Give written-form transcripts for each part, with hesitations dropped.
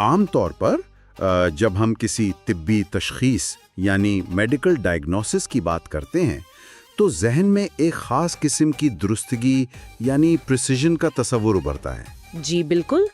عام طور پر جب ہم کسی طبی تشخیص یعنی میڈیکل ڈائگنوسس کی بات کرتے ہیں تو ذہن میں ایک خاص قسم کی درستگی یعنی پریسیژن کا تصور ابھرتا ہے۔ جی بالکل،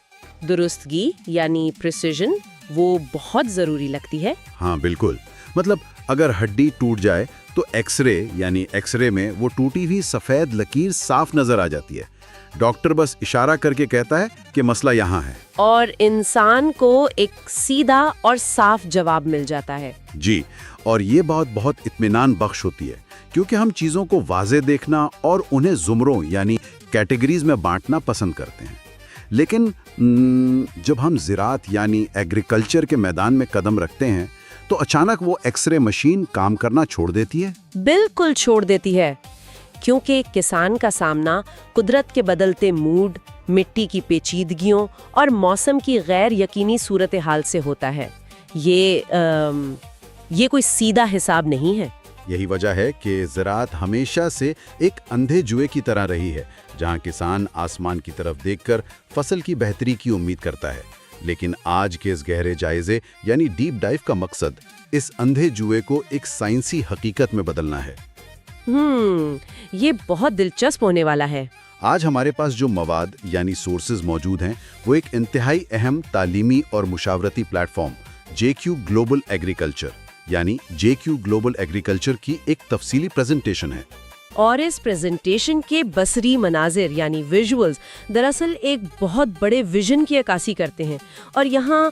درستگی یعنی پریسیژن وہ بہت ضروری لگتی ہے۔ ہاں بالکل، مطلب اگر ہڈی ٹوٹ جائے تو ایکس رے میں وہ ٹوٹی ہوئی سفید لکیر صاف نظر آ جاتی ہے۔ ڈاکٹر بس اشارہ کر کے کہتا ہے کہ مسئلہ یہاں ہے، اور انسان کو ایک سیدھا اور صاف جواب مل جاتا ہے۔ جی، اور یہ بات بہت اطمینان بخش ہوتی ہے کیونکہ ہم چیزوں کو واضح دیکھنا اور انہیں زمروں یعنی کیٹیگریز میں بانٹنا پسند کرتے ہیں۔ لیکن جب ہم زراعت یعنی ایگریکلچر کے میدان میں قدم رکھتے ہیں تو اچانک وہ ایکس رے مشین کام کرنا چھوڑ دیتی ہے۔ بالکل چھوڑ دیتی ہے، کیونکہ کسان کا سامنا قدرت کے بدلتے موڈ، مٹی کی پیچیدگیوں اور موسم کی غیر یقینی صورتحال سے ہوتا ہے۔ یہ کوئی سیدھا حساب نہیں ہے۔ یہی وجہ ہے کہ زراعت ہمیشہ سے ایک اندھے جوئے کی طرح رہی ہے، جہاں کسان آسمان کی طرف دیکھ کر فصل کی بہتری کی امید کرتا ہے۔ لیکن آج کے اس گہرے جائزے یعنی ڈیپ ڈائیو کا مقصد اس اندھے جوئے کو ایک سائنسی حقیقت میں بدلنا ہے۔ یہ بہت دلچسپ ہونے والا ہے۔ آج ہمارے پاس جو مواد یعنی سورسز موجود ہیں وہ ایک انتہائی اہم تعلیمی اور مشاورتی plate form JQ global agriculture یعنی JQ گلوبل ایگریکلچر کی ایک تفصیلی پریزنٹیشن ہے۔ اور اس پریزنٹیشن کے بصری مناظر یعنی ویژولز دراصل ایک بہت بڑے ویژن کی عکاسی کرتے ہیں، اور یہاں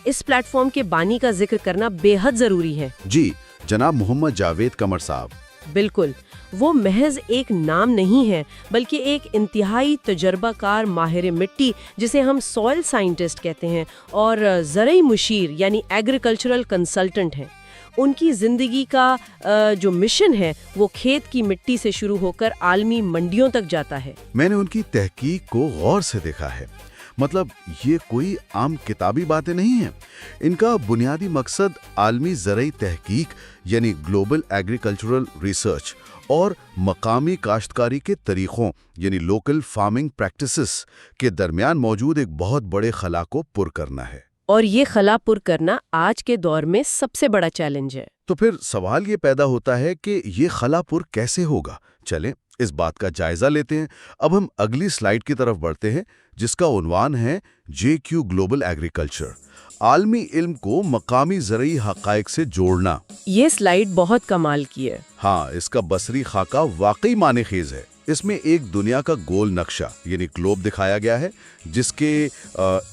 اس پلیٹ فارم کے بانی کا ذکر کرنا بے حد ضروری ہے۔ جی، جناب محمد جاوید قمر صاحب۔ بالکل، وہ محض ایک نام نہیں ہے بلکہ ایک انتہائی تجربہ کار ماہر مٹی جسے ہم سوئل سائنٹسٹ کہتے ہیں اور زرعی مشیر یعنی ایگریکلچرل کنسلٹنٹ ہیں۔ ان کی زندگی کا جو مشن ہے وہ کھیت کی مٹی سے شروع ہو کر عالمی منڈیوں تک جاتا ہے۔ میں نے ان کی تحقیق کو غور سے دیکھا ہے، مطلب یہ کوئی عام کتابی باتیں نہیں ہیں۔ ان کا بنیادی مقصد عالمی زرعی تحقیق یعنی گلوبل ایگریکلچرل ریسرچ اور مقامی کاشتکاری کے طریقوں یعنی لوکل فارمنگ پریکٹسز کے درمیان موجود ایک بہت بڑے خلا کو پر کرنا ہے۔ اور یہ خلا پر کرنا آج کے دور میں سب سے بڑا چیلنج ہے۔ تو پھر سوال یہ پیدا ہوتا ہے کہ یہ خلا پر کیسے ہوگا؟ چلیں اس بات کا جائزہ لیتے ہیں۔ اب ہم اگلی سلائیڈ کی طرف بڑھتے ہیں جس کا عنوان ہے JQ گلوبل ایگریکلچر، عالمی علم کو مقامی زرعی حقائق سے جوڑنا۔ یہ سلائیڈ بہت کمال کی ہے۔ ہاں، اس کا بصری خاکہ واقعی معنی خیز ہے۔ اس میں ایک دنیا کا گول نقشہ یعنی گلوب دکھایا گیا ہے جس کے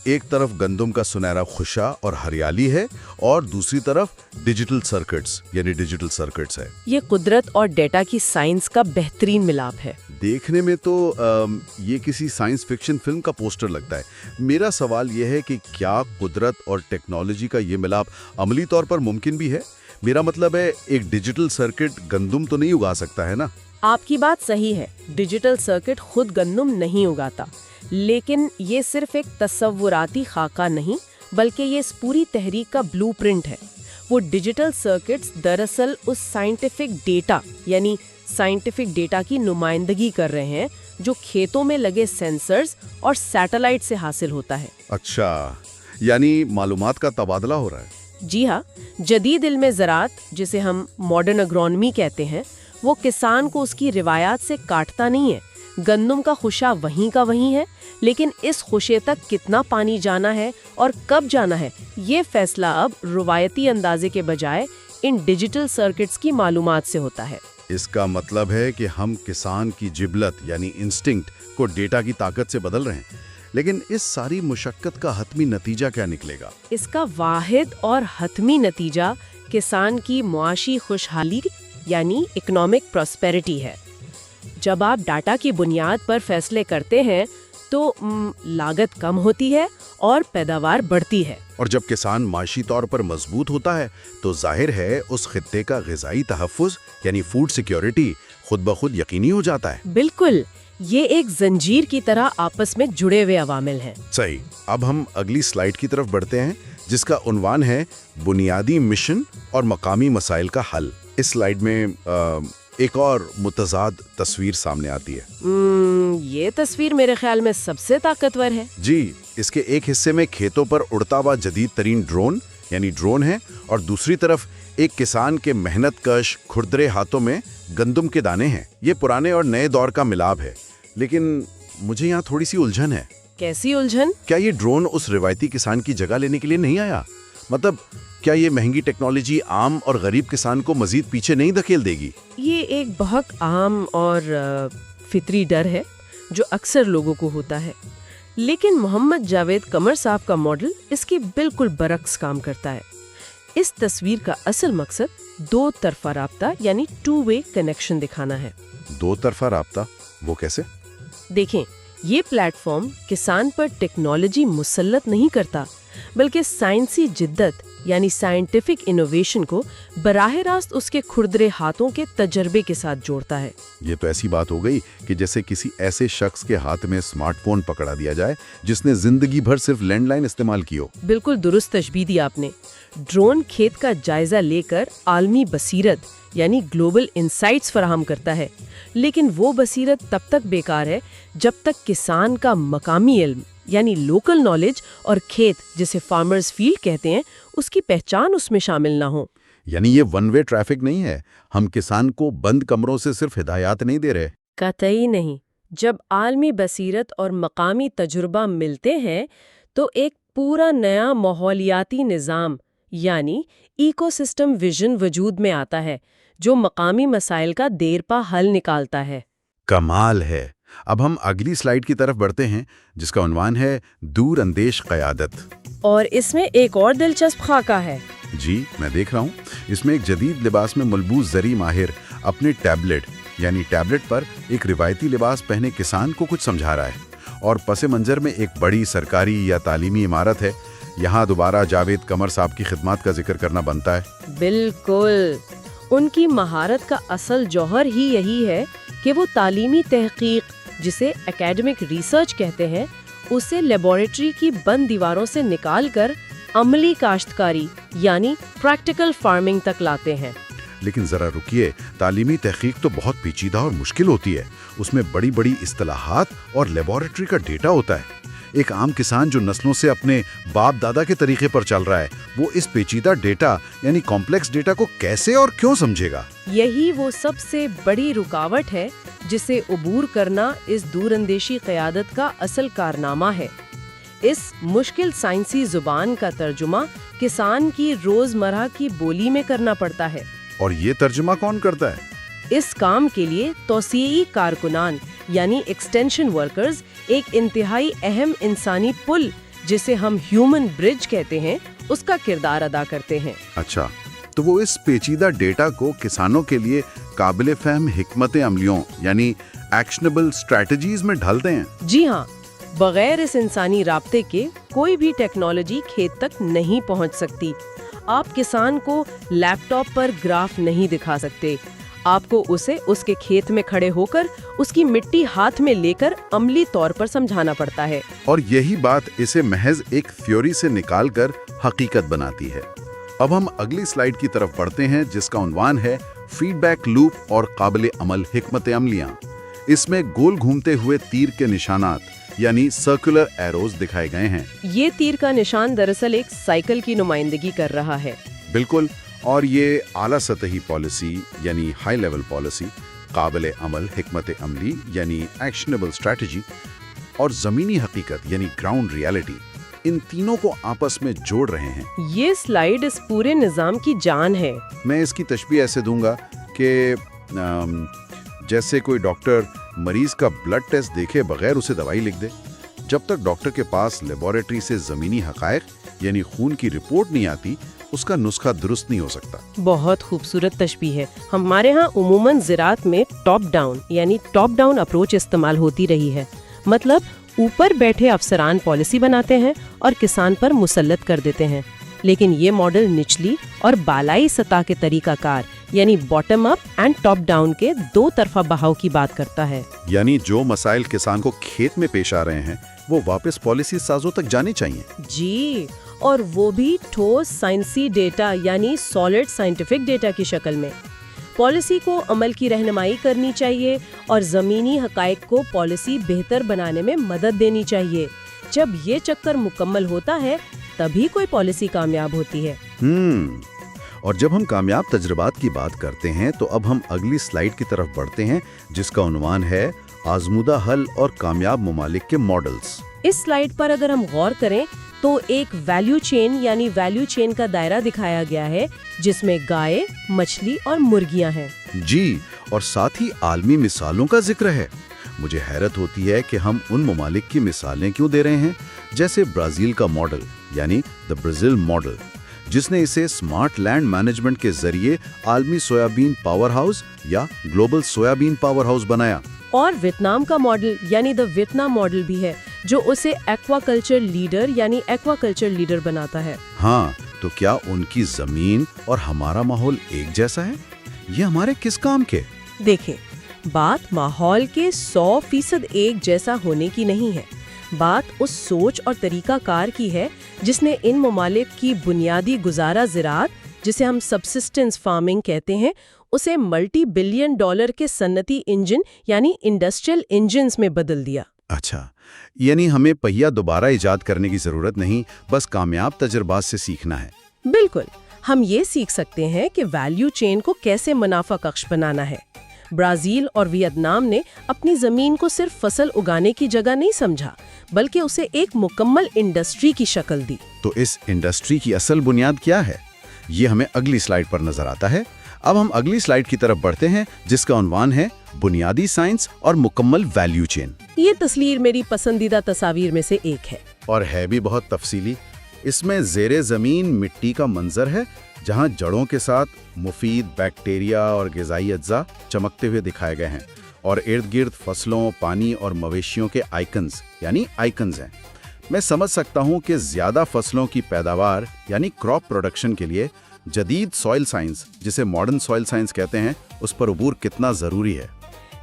ایک طرف گندم کا سنہرا خشا اور ہریالی ہے اور دوسری طرف ڈیجیٹل سرکٹس ہے۔ یہ قدرت اور ڈیٹا کی سائنس کا بہترین ملاپ ہے۔ دیکھنے میں تو یہ کسی سائنس فکشن فلم کا پوسٹر لگتا ہے۔ میرا سوال یہ ہے کہ کیا قدرت اور ٹیکنالوجی کا یہ ملاپ عملی طور پر ممکن بھی ہے؟ میرا مطلب ہے ایک ڈیجیٹل سرکٹ گندم تو نہیں اگا سکتا ہے نا؟ آپ کی بات صحیح ہے، ڈیجیٹل سرکٹ خود گندم نہیں اگاتا، لیکن یہ صرف ایک تصوراتی خاکہ نہیں بلکہ یہ اس پوری تحریک کا بلو پرنٹ ہے۔ وہ ڈیجیٹل سرکٹس دراصل اس سائنٹیفک ڈیٹا کی نمائندگی کر رہے ہیں جو کھیتوں میں لگے سینسرز اور سیٹلائٹ سے حاصل ہوتا ہے۔ اچھا، یعنی معلومات کا تبادلہ ہو رہا ہے۔ جی ہاں، جدید علم زراعت جسے ہم ماڈرن اگرونومی کہتے ہیں وہ کسان کو اس کی روایات سے کاٹتا نہیں ہے۔ گندم کا خشا وہیں کا وہیں ہے، لیکن اس خشے تک کتنا پانی جانا ہے اور کب جانا ہے یہ فیصلہ اب روایتی اندازے کے بجائے ان ڈیجیٹل سرکٹس کی معلومات سے ہوتا ہے۔ اس کا مطلب ہے کہ ہم کسان کی جبلت یعنی انسٹنکٹ کو ڈیٹا کی طاقت سے بدل رہے ہیں، لیکن اس ساری مشقت کا حتمی نتیجہ کیا نکلے گا؟ اس کا واحد اور حتمی نتیجہ کسان کی معاشی خوشحالی یعنی اکنامک پراسپیرٹی ہے۔ جب آپ ڈاٹا کی بنیاد پر فیصلے کرتے ہیں تو لاگت کم ہوتی ہے اور پیداوار بڑھتی ہے۔ اور جب کسان معاشی طور پر مضبوط ہوتا ہے تو ظاہر ہے اس خطے کا غذائی تحفظ یعنی فوڈ سیکیورٹی خود بخود یقینی ہو جاتا ہے۔ بالکل، یہ ایک زنجیر کی طرح آپس میں جڑے ہوئے عوامل ہیں۔ صحیح۔ اب ہم اگلی سلائیڈ کی طرف بڑھتے ہیں جس کا عنوان ہے بنیادی مشن اور مقامی مسائل کا حل۔ اس سلائیڈ میں ایک اور متضاد تصویر سامنے آتی ہے۔ یہ تصویر میرے خیال میں سب سے طاقتور ہے۔ جی، اس کے ایک حصے میں کھیتوں پر اڑتا ہوا جدید ترین ڈرون ہے اور دوسری طرف ایک کسان کے محنت کش کھردرے ہاتھوں میں گندم کے دانے ہیں. یہ پرانے اور نئے دور کا ملاپ ہے، لیکن مجھے یہاں تھوڑی سی الجھن ہے. کیسی الجھن؟ کیا یہ ڈرون اس روایتی کسان کی جگہ لینے کے لیے نہیں آیا؟ مطلب کیا یہ مہنگی ٹیکنالوجی عام اور غریب کسان کو مزید پیچھے نہیں دھکیل دے گی؟ یہ ایک بہت عام اور فطری ڈر ہے جو اکثر لوگوں کو ہوتا ہے، لیکن محمد جاوید قمر صاحب کا ماڈل اس کے بالکل برعکس کام کرتا ہے. اس تصویر کا اصل مقصد دو طرفہ رابطہ یعنی 2-way کنیکشن دکھانا ہے. دو طرفہ رابطہ؟ وہ کیسے؟ دیکھیں، یہ پلیٹ فارم کسان پر ٹیکنالوجی مسلط نہیں کرتا، بلکہ سائنسی جدت یعنی سائنٹیفک انوویشن کو براہ راست اس کے کھردرے ہاتھوں کے تجربے کے ساتھ جوڑتا ہے. یہ تو ایسی بات ہو گئی کہ جیسے کسی ایسے شخص کے ہاتھ میں اسمارٹ فون پکڑا دیا جائے جس نے زندگی بھر صرف لینڈ لائن استعمال کی ہو. بالکل درست تشبیہ دی آپ نے. ڈرون کھیت کا جائزہ لے کر عالمی بصیرت یعنی گلوبل انسائٹس فراہم کرتا ہے، لیکن وہ بصیرت تب تک بیکار ہے جب تک کسان کا مقامی علم یعنی لوکل نالج اور کھیت جسے فارمرز فیلڈ کہتے ہیں اس کی پہچان اس میں شامل نہ ہو. یعنی یہ ون وے ٹریفک نہیں ہے، ہم کسان کو بند کمروں سے صرف ہدایات نہیں دے رہے. قطعی نہیں. جب عالمی بصیرت اور مقامی تجربہ ملتے ہیں تو ایک پورا نیا ماحولیاتی نظام یعنی ایکو سسٹم ویژن وجود میں آتا ہے جو مقامی مسائل کا دیر پا حل نکالتا ہے. کمال ہے. اب ہم اگلی سلائیڈ کی طرف بڑھتے ہیں جس کا عنوان ہے دور اندیش قیادت. اور اس میں ایک اور دلچسپ خاکہ ہے. جی میں دیکھ رہا ہوں. اس میں ایک جدید لباس میں ملبوس زرعی ماہر اپنے ٹیبلٹ پر ایک روایتی لباس پہنے کسان کو کچھ سمجھا رہا ہے، اور پس منظر میں ایک بڑی سرکاری یا تعلیمی عمارت ہے. یہاں دوبارہ جاوید قمر صاحب کی خدمات کا ذکر کرنا بنتا ہے. بالکل. ان کی مہارت کا اصل جوہر ہی یہی ہے کہ وہ تعلیمی تحقیق جسے اکیڈمک ریسرچ کہتے ہیں اسے لیبارٹری کی بند دیواروں سے نکال کر عملی کاشتکاری یعنی پریکٹیکل فارمنگ تک لاتے ہیں. لیکن ذرا رکیے، تعلیمی تحقیق تو بہت پیچیدہ اور مشکل ہوتی ہے. اس میں بڑی بڑی اصطلاحات اور لیبارٹری کا ڈیٹا ہوتا ہے. ایک عام کسان جو نسلوں سے اپنے باپ دادا کے طریقے پر چل رہا ہے وہ اس پیچیدہ ڈیٹا یعنی کمپلیکس ڈیٹا کو کیسے اور کیوں سمجھے گا؟ یہی وہ سب سے بڑی رکاوٹ ہے جسے عبور کرنا اس دور اندیشی قیادت کا اصل کارنامہ ہے. اس مشکل سائنسی زبان کا ترجمہ کسان کی روزمرہ کی بولی میں کرنا پڑتا ہے. اور یہ ترجمہ کون کرتا ہے؟ اس کام کے لیے توسیعی کارکنان یعنی ایکسٹینشن ورکرز ایک انتہائی اہم انسانی پل جسے ہم ہیومن برج کہتے ہیں اس کا کردار ادا کرتے ہیں. اچھا، تو وہ اس پیچیدہ ڈیٹا کو کسانوں کے لیے قابل فہم حکمت عملیوں یعنی ایکشنبل اسٹریٹجیز میں ڈھالتے ہیں. جی ہاں. بغیر اس انسانی رابطے کے کوئی بھی ٹیکنالوجی کھیت تک نہیں پہنچ سکتی. آپ کسان کو لیپ ٹاپ پر گراف نہیں دکھا سکتے. آپ کو اسے اس کے کھیت میں کھڑے ہو کر اس کی مٹی ہاتھ میں لے کر عملی طور پر سمجھانا پڑتا ہے. اور یہی بات اسے محض ایک تھیوری سے نکال کر حقیقت بناتی ہے. اب ہم اگلی سلائیڈ کی طرف بڑھتے ہیں جس کا عنوان ہے فیڈ بیک لوپ اور قابل عمل حکمت عملیاں. اس میں گول گھومتے ہوئے تیر کے نشانات یعنی سرکولر ایروز دکھائے گئے ہیں. یہ تیر کا نشان دراصل ایک سائیکل کی نمائندگی کر رہا ہے. بالکل. اور یہ اعلیٰ سطحی پالیسی یعنی ہائی لیول پالیسی، قابل عمل حکمت عملی یعنی ایکشنبل اسٹریٹجی، اور زمینی حقیقت یعنی گراؤنڈ ریالٹی، ان تینوں کو آپس میں جوڑ رہے ہیں. یہ سلائیڈ اس پورے نظام کی جان ہے. میں اس کی تشبیہ ایسے دوں گا کہ جیسے کوئی ڈاکٹر مریض کا بلڈ ٹیسٹ دیکھے بغیر اسے دوائی لکھ دے. جب تک ڈاکٹر کے پاس لیبارٹری سے زمینی حقائق یعنی خون کی رپورٹ نہیں آتی اس کا نسخہ درست نہیں ہو سکتا. بہت خوبصورت تشبیہ ہے. ہمارے ہاں عموماً زراعت میں ٹاپ ڈاؤن اپروچ استعمال ہوتی رہی ہے. مطلب اوپر بیٹھے افسران پالیسی بناتے ہیں اور کسان پر مسلط کر دیتے ہیں. لیکن یہ ماڈل نچلی اور بالائی سطح کے طریقہ کار یعنی bottom up and top down کے دو طرفہ بہاؤ کی بات کرتا ہے. یعنی جو مسائل کسان کو کھیت میں پیش آ رہے ہیں وہ واپس پالیسی سازوں تک جانے چاہیے. جی، اور وہ بھی ٹھوس سائنسی ڈیٹا یعنی سالڈ سائنٹیفک ڈیٹا کی شکل میں. پالیسی کو عمل کی رہنمائی کرنی چاہیے اور زمینی حقائق کو پالیسی بہتر بنانے میں مدد دینی چاہیے. जब ये चक्कर मुकम्मल होता है तभी कोई पॉलिसी कामयाब होती है। और जब हम कामयाब तजुर्बात की बात करते हैं तो अब हम अगली स्लाइड की तरफ बढ़ते हैं जिसका उन्वान है आजमूदा हल और कामयाब ममालिक के मॉडल्स। इस स्लाइड पर अगर हम गौर करें तो एक वैल्यू चेन यानी वैल्यू चेन का दायरा दिखाया गया है जिसमें गाय, मछली और मुर्गियां हैं। जी, और साथ ही आलमी मिसालों का जिक्र है। मुझे हैरत होती है कि हम उन ममालिक की मिसालें क्यों दे रहे हैं, जैसे ब्राजील का मॉडल यानी द ब्राजील मॉडल, जिसने इसे स्मार्ट लैंड मैनेजमेंट के जरिए आलमी सोयाबीन पावर हाउस या ग्लोबल सोयाबीन पावर हाउस बनाया। और वियतनाम का मॉडल यानी द वियतनाम मॉडल भी है जो उसे एक्वाकल्चर लीडर यानी एक्वाकल्चर लीडर बनाता है। हाँ, तो क्या उनकी जमीन और हमारा माहौल एक जैसा है? ये हमारे किस काम के? देखें, बात माहौल के 100% एक जैसा होने की नहीं है। बात उस सोच और तरीकाकार की है जिसने इन ममालिक की बुनियादी गुजारा ज़राअत, जिसे हम सबसिस्टेंस फार्मिंग कहते हैं, उसे मल्टी बिलियन डॉलर के सन्नती इंजन यानी इंडस्ट्रियल इंजन्स में बदल दिया। अच्छा, यानी हमें पहिया दोबारा इजाद करने की जरूरत नहीं, बस कामयाब तजुर्बात से सीखना है। बिल्कुल, हम ये सीख सकते हैं कि वैल्यू चेन को कैसे मुनाफा कक्ष बनाना है। ब्राजील और वियतनाम ने अपनी जमीन को सिर्फ फसल उगाने की जगह नहीं समझा, बल्कि उसे एक मुकम्मल इंडस्ट्री की शक्ल दी। तो इस इंडस्ट्री की असल बुनियाद क्या है, ये हमें अगली स्लाइड पर नजर आता है। अब हम अगली स्लाइड की तरफ बढ़ते हैं जिसका उन्वान है बुनियादी साइंस और मुकम्मल वैल्यू चेन। ये तस्वीर मेरी पसंदीदा तस्वीर में से एक है और है भी बहुत तफसीली। इसमें ज़ेरे ज़मीन मिट्टी का मंजर है जहां जड़ों के साथ मुफीद बैक्टीरिया और ग़िज़ाई अज्जा चमकते हुए दिखाए गए हैं, और इर्द गिर्द फसलों, पानी और मवेशियों के आइकन्स यानी आइकन्स हैं। मैं समझ सकता हूं कि ज़्यादा फसलों की पैदावार यानी क्रॉप प्रोडक्शन के लिए जदीद सॉइल साइंस, जिसे मॉडर्न सॉइल साइंस कहते हैं, उस पर अबूर कितना ज़रूरी है।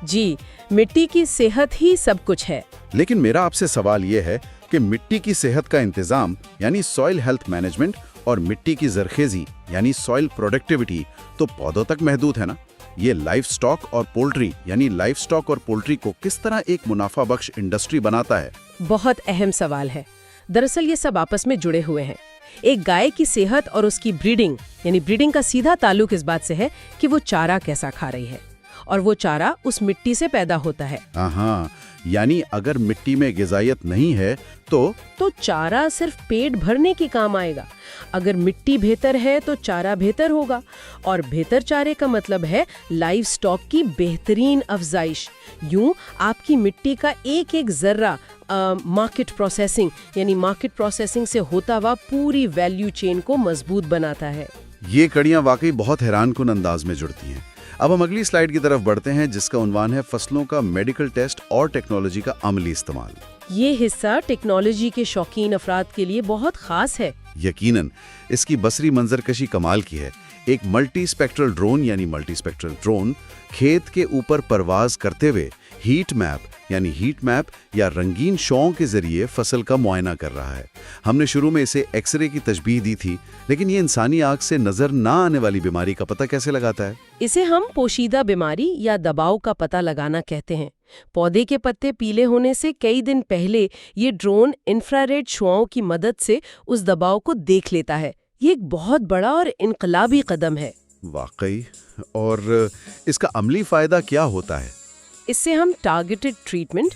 जी, मिट्टी की सेहत ही सब कुछ है। लेकिन मेरा आपसे सवाल ये है कि मिट्टी की सेहत का इंतज़ाम यानी सॉइल हेल्थ मैनेजमेंट और मिट्टी की जरखेज़ी यानी सॉइल प्रोडक्टिविटी तो पौधों तक महदूद है ना। ये लाइफ स्टॉक और पोल्ट्री यानी लाइफ स्टॉक और पोल्ट्री को किस तरह एक मुनाफा बख्श इंडस्ट्री बनाता है? बहुत अहम सवाल है। दरअसल ये सब आपस में जुड़े हुए हैं। एक गाय की सेहत और उसकी ब्रीडिंग यानी ब्रीडिंग का सीधा ताल्लुक इस बात से है कि वो चारा कैसा खा रही है, और वो चारा उस मिट्टी से पैदा होता है। हाँ, यानी अगर मिट्टी में ग़िज़ाइयत नहीं है तो चारा सिर्फ पेट भरने के काम आएगा। अगर मिट्टी बेहतर है तो चारा बेहतर होगा, और बेहतर चारे का मतलब है लाइव स्टॉक की बेहतरीन अफजाइश। यूं आपकी मिट्टी का एक एक जर्रा मार्केट प्रोसेसिंग यानी मार्केट प्रोसेसिंग से होता हुआ पूरी वैल्यू चेन को मजबूत बनाता है। ये कड़ियाँ वाकई बहुत हैरानकुन अंदाज में जुड़ती हैं। अब हम अगली स्लाइड की तरफ बढ़ते हैं जिसका उन्वान है फसलों का मेडिकल टेस्ट और टेक्नोलॉजी का अमली इस्तेमाल। ये हिस्सा टेक्नोलॉजी के शौकीन अफराद के लिए बहुत खास है। यकीनन इसकी बसरी मंजरकशी कमाल की है। एक मल्टी स्पेक्ट्रल ड्रोन यानी मल्टी स्पेक्ट्रल ड्रोन खेत के ऊपर परवाज करते हुए हीट मैप या रंगीन शॉं के जरिए फसल का मुआयना कर रहा है। हमने शुरू में इसे एक्सरे की तशबीह दी थी, लेकिन ये इंसानी आंख से नजर ना आने वाली बीमारी का पता कैसे लगाता है? इसे हम पोशीदा बीमारी या दबाव का पता लगाना कहते हैं। पौधे के पत्ते पीले होने से कई दिन पहले ये ड्रोन इंफ्रारेड शुआओं की मदद से उस दबाव को देख लेता है। ये एक बहुत बड़ा और इनकलाबी कदम है। वाकई। और इसका अमली फायदा क्या होता है? इससे हम टारगेटेड ट्रीटमेंट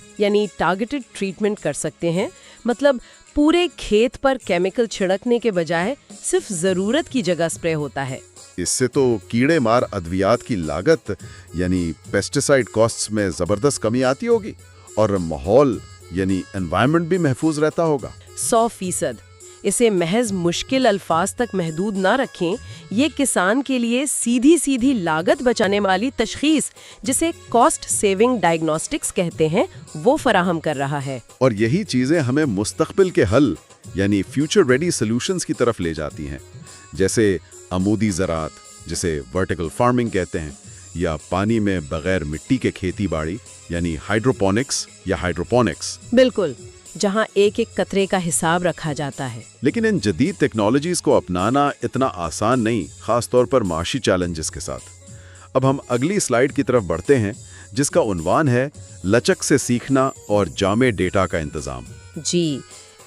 कर सकते हैं। मतलब पूरे खेत पर केमिकल छिड़कने के बजाय सिर्फ जरूरत की जगह स्प्रे होता है। इससे तो कीड़े मार अद्वियात की लागत यानी पेस्टिसाइड कॉस्ट्स में जबरदस्त कमी आती होगी, और माहौल यानी एनवायरनमेंट भी महफूज रहता होगा। 100%। इसे महज मुश्किल अल्फाज तक महदूद ना रखें। ये किसान के लिए सीधी सीधी लागत बचाने वाली तशखीस, जिसे कॉस्ट सेविंग डायग्नोस्टिक्स कहते हैं, वो फराहम कर रहा है। और यही चीजें हमें मुस्तकबिल के हल यानी फ्यूचर रेडी सॉल्यूशंस की तरफ ले जाती हैं, जैसे अमूदी ज़राअत जिसे वर्टिकल फार्मिंग कहते हैं, या पानी में बगैर मिट्टी के खेती बाड़ी यानी हाइड्रोपोनिक्स या हाइड्रोपोनिक्स। बिल्कुल, जहां एक एक कतरे का हिसाब रखा जाता है। लेकिन इन जदीद टेक्नोलॉजीज को अपनाना इतना आसान नहीं, खास तौर पर माशी चैलेंजेस के साथ। अब हम अगली स्लाइड की तरफ बढ़ते हैं जिसका उन्वान है लचक से सीखना और जामे डेटा का इंतजाम। जी,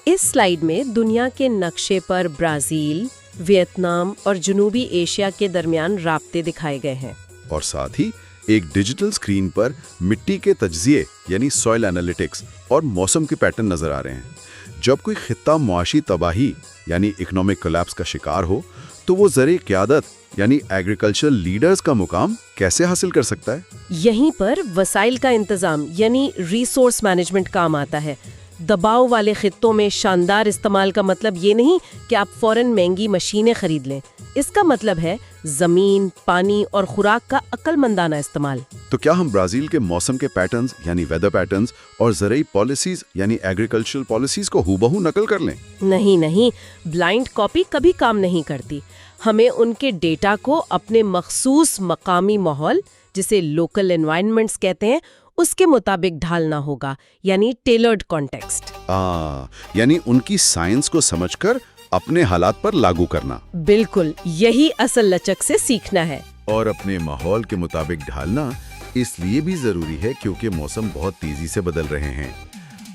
इस स्लाइड में दुनिया के नक्शे पर ब्राजील, वियतनाम और जनूबी एशिया के दरमियान राब्ते दिखाए गए हैं। और साथ ही एक डिजिटल स्क्रीन पर मिट्टी के तज्जिए यानी सॉइल एनालिटिक्स और मौसम के पैटर्न नजर आ रहे हैं। जब कोई खित्ता मुआशी तबाही यानी इकोनॉमिक कोलैप्स का शिकार हो तो वो ज़रे क़यादत यानी एग्रीकल्चरल लीडर्स का मुकाम कैसे हासिल कर सकता है? यहीं पर वसाइल का इंतजाम यानी रिसोर्स मैनेजमेंट काम आता है। दबाव वाले खित्तों में शानदार इस्तेमाल का मतलब ये नहीं कि आप फौरन महंगी मशीनें खरीद लें। इसका मतलब है जमीन, पानी और खुराक का अक्लमंदाना इस्तेमाल। तो क्या हम ब्राजील के मौसम के पैटर्न्स यानी वेदर पैटर्न्स और ज़रूरी पॉलिसीज यानी एग्रीकल्चरल पॉलिसीज को हूबहू नकल कर लें? नहीं, ब्लाइंड कॉपी कभी काम नहीं करती। हमें उनके डेटा को अपने मखसूस मकामी माहौल, जिसे लोकल एनवायरनमेंट्स कहते हैं, उसके मुताबिक ढालना होगा, यानी टेलर्ड कॉन्टेक्स्ट। यानी उनकी साइंस को समझकर अपने हालात पर लागू करना। बिल्कुल, यही असल लचक से सीखना है। और अपने माहौल के मुताबिक ढालना इसलिए भी जरूरी है क्योंकि मौसम बहुत तेजी से बदल रहे हैं।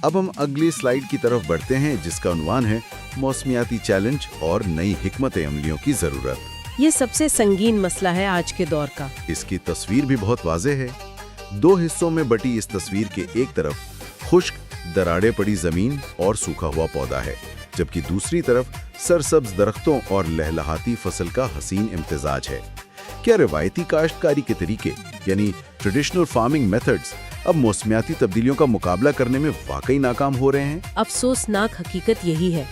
अब हम अगली स्लाइड की तरफ बढ़ते हैं जिसका उन्वान है मौसमियाती चैलेंज और नई हिकमत अमलियों की जरूरत। ये सबसे संगीन मसला है आज के दौर का। इसकी तस्वीर भी बहुत वाज़ेह है। 2 हिस्सों में बटी इस तस्वीर के एक तरफ खुश्क दराड़े पड़ी जमीन और सूखा हुआ पौधा है, जबकि दूसरी तरफ सरसब्ज दरख्तों और लहलहाती फसल का हसीन इम्तिजाज है। क्या रिवायती काश्तकारी के तरीके यानी ट्रेडिशनल फार्मिंग मेथड्स अब मौसमियाती तब्दीलियों का मुकाबला करने में वाकई नाकाम हो रहे हैं? अफसोसनाक हकीकत यही है।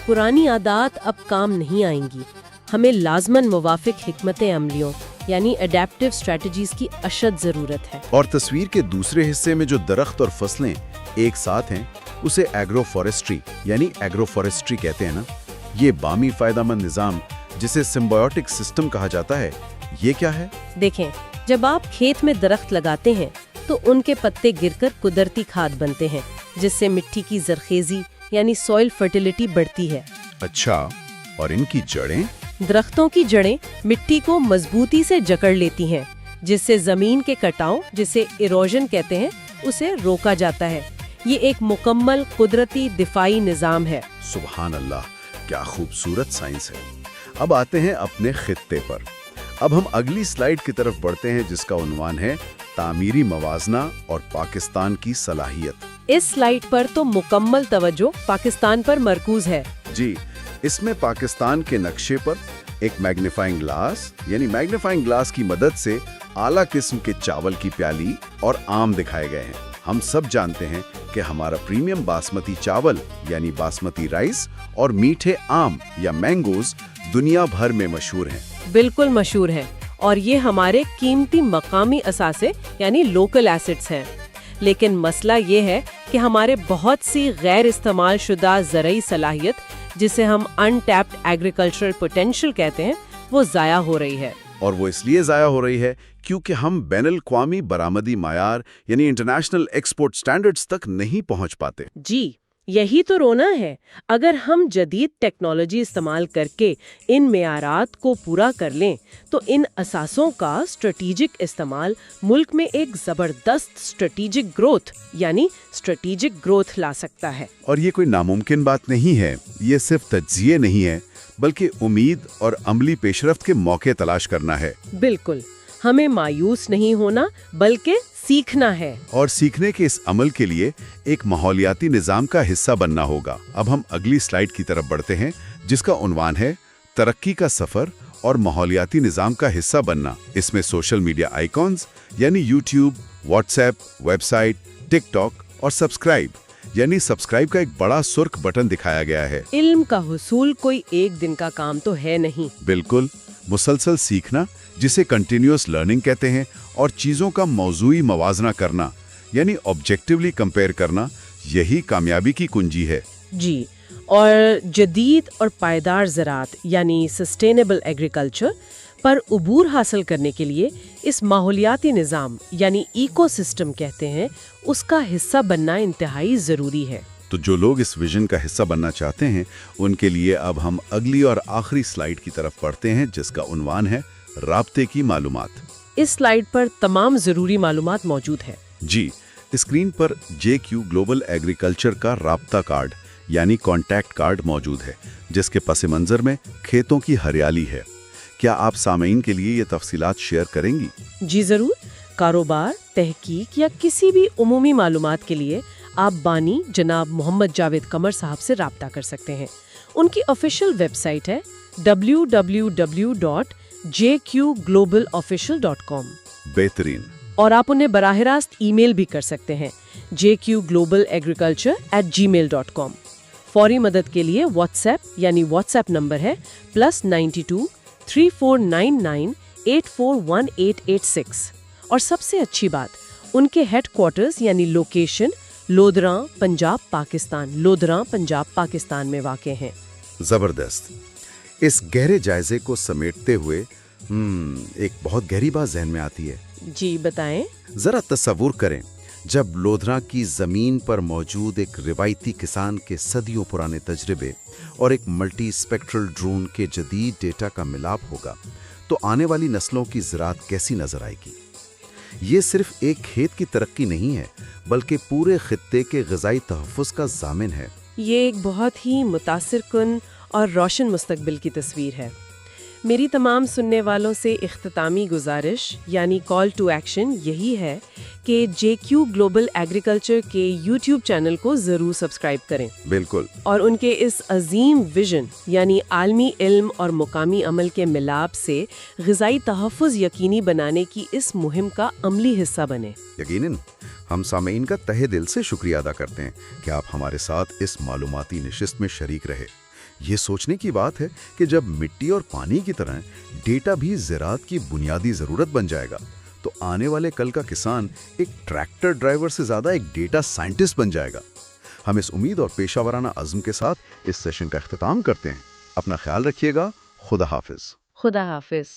पुरानी आदत अब काम नहीं आएंगी। हमें लाजमन मुवाफिक हिकमत अमलियों यानी अडेप्टिव स्ट्रेटजीज की अशद जरूरत है। और तस्वीर के दूसरे हिस्से में जो दरख्त और फसलें एक साथ हैं उसे एग्रोफॉरेस्ट्री यानी एग्रोफॉरेस्ट्री कहते हैं ना। ये बामी फायदामंद निजाम जिसे सिम्बायोटिक सिस्टम कहा जाता है, ये क्या है? देखें, जब आप खेत में दरख्त लगाते हैं तो उनके पत्ते गिरकर कुदरती खाद बनते हैं, जिससे मिट्टी की जरखेजी यानी सॉइल फर्टिलिटी बढ़ती है। अच्छा, और इनकी जड़ें? दरख्तों की जड़ें मिट्टी को मजबूती से जकड़ लेती हैं, जिससे जमीन के कटाव, जिसे इरोजन कहते हैं, उसे रोका जाता है। ये एक मुकम्मल कुदरती दिफाई निजाम है। सुभान अल्लाह, क्या खूबसूरत साइंस है। अब आते हैं अपने खित्ते पर। अब हम अगली स्लाइड की तरफ बढ़ते हैं जिसका उन्वान है तामीरी मवाजना और पाकिस्तान की सलाहियत। इस स्लाइड पर तो मुकम्मल तवज्जो पाकिस्तान पर मरकूज है। जी, इसमें पाकिस्तान के नक्शे पर एक मैग्नीफाइंग ग्लास यानी मैग्नीफाइंग ग्लास की मदद से आला किस्म के चावल की प्याली और आम दिखाए गए हैं। हम सब जानते हैं कि हमारा प्रीमियम बासमती चावल यानी बासमती राइस और मीठे आम या मैंगोज दुनिया भर में मशहूर हैं। बिल्कुल मशहूर है, और ये हमारे कीमती मकामी असासे यानी लोकल एसेट्स हैं। लेकिन मसला ये है कि हमारे बहुत सी गैर इस्तेमाल शुदा ज़रई सलाहियत, जिसे हम अनटैप्ड एग्रीकल्चरल पोटेंशियल कहते हैं, वो ज़ाया हो रही है। और वो इसलिए ज़ाया हो रही है क्योंकि हम बैनुल-अक़वामी बरामदी मायार यानी इंटरनेशनल एक्सपोर्ट स्टैंडर्ड्स तक नहीं पहुंच पाते। जी, यही तो रोना है। अगर हम जदीद टेक्नोलॉजी इस्तेमाल करके इन मेयारात को पूरा कर लें तो इन असासों का स्ट्रेटेजिक इस्तेमाल मुल्क में एक ज़बरदस्त स्ट्रेटेजिक ग्रोथ ला सकता है। और ये कोई नामुमकिन बात नहीं है। ये सिर्फ तज्जिए नहीं है बल्कि उम्मीद और अमली पेशरफ्त के मौके तलाश करना है। बिल्कुल, हमें मायूस नहीं होना बल्कि सीखना है। और सीखने के इस अमल के लिए एक माहौलियाती निजाम का हिस्सा बनना होगा। अब हम अगली स्लाइड की तरफ बढ़ते हैं जिसका उन्वान है तरक्की का सफर और माहौलियाती निजाम का हिस्सा बनना। इसमें सोशल मीडिया आइकॉन्स यानी यूट्यूब, व्हाट्सएप, वेबसाइट, टिकटॉक और सब्सक्राइब का एक बड़ा सुर्ख बटन दिखाया गया है। इल्म का हुसूल कोई एक दिन का काम तो है नहीं। बिल्कुल, मुसलसल सीखना जिसे कंटिन्यूअस लर्निंग कहते हैं और चीज़ों का मौजूई मवाजना करना यानी ऑब्जेक्टिवली कंपेयर करना, यही कामयाबी की कुंजी है। जी, और जदीद और पायदार ज़राअत यानी सस्टेनेबल एग्रीकल्चर पर उबूर हासिल करने के लिए इस माहौलियाती निज़ाम यानी इकोसिस्टम कहते हैं, उसका हिस्सा बनना इंतहाई ज़रूरी है। तो जो लोग इस विजन का हिस्सा बनना चाहते हैं उनके लिए अब हम अगली और आखिरी स्लाइड की तरफ बढ़ते हैं जिसका उन्वान है राब्ते की मालूमात। इस स्लाइड पर तमाम ज़रूरी मालूमात मौजूद है। जी, स्क्रीन पर JQ ग्लोबल एग्रीकल्चर का राब्ता कार्ड यानी कॉन्टैक्ट कार्ड मौजूद है, जिसके पस मंजर में खेतों की हरियाली है। क्या आप सामईन के लिए ये तफसीलात शेयर करेंगी? जी ज़रूर। कारोबार, तहकीक या किसी भी उमूमी मालूमात के लिए आप बानी जनाब मोहम्मद जावेद कमर साहब से राब्ता कर सकते हैं। उनकी ऑफिशियल वेबसाइट है www.jqglobalofficial.com। बेहतरीन। और आप उन्हें बराह रास्त ईमेल भी कर सकते हैं jqglobalagriculture@gmail.com। फौरी मदद के लिए व्हाट्सएप यानी व्हाट्सएप नंबर है +92 3499 841886। और सबसे अच्छी बात, उनके हेडक्वार्टर्स यानी लोकेशन लोधरा पंजाब पाकिस्तान में वाक़े हैं। जबरदस्त। इस गहरे जायजे को समेटते हुए एक बहुत गहरी बात जहन में आती है। जी बताएं। जरा तस्वुर करें, जब लोधरा की जमीन पर मौजूद एक रिवायती किसान के सदियों पुराने तजर्बे और एक मल्टी स्पेक्ट्रल ड्रोन के जदीद डेटा का मिलाप होगा, तो आने वाली नस्लों की ज़राअत कैसी नजर आएगी। ये सिर्फ एक खेत की तरक्की नहीं है, बल्कि पूरे खित्ते के ग़िज़ाई तहफ़्फ़ुज़ का ज़ामिन है। ये एक बहुत ही मुतासिरकुन और रोशन मुस्तकबिल की तस्वीर है। मेरी तमाम सुनने वालों से इख्तितामी गुजारिश यानी कॉल टू एक्शन यही है कि JQ ग्लोबल एग्रीकल्चर के YouTube चैनल को ज़रूर सब्सक्राइब करें। बिल्कुल। और उनके इस अजीम विजन यानी आलमी इल्म और मुकामी अमल के मिलाप से ग़िज़ाई तहफ़्फ़ुज़ यकीनी बनाने की इस मुहिम का अमली हिस्सा बने। यकीनन हम सामईन का तहे दिल से शुक्रिया अदा करते हैं कि आप हमारे साथ इस मालूमाती नशिस्त में शरीक रहे। ये सोचने की बात है कि जब मिट्टी और पानी की तरह डेटा भी ज़राअत की बुनियादी ज़रूरत बन जाएगा, तो आने वाले कल का किसान एक ट्रैक्टर ड्राइवर से ज़्यादा एक डेटा साइंटिस्ट बन जाएगा। हम इस उम्मीद और पेशावराना अज़्म के साथ इस सेशन का इख्तिताम करते हैं। अपना ख्याल रखिएगा। खुदा हाफिज़। खुदा हाफिज़।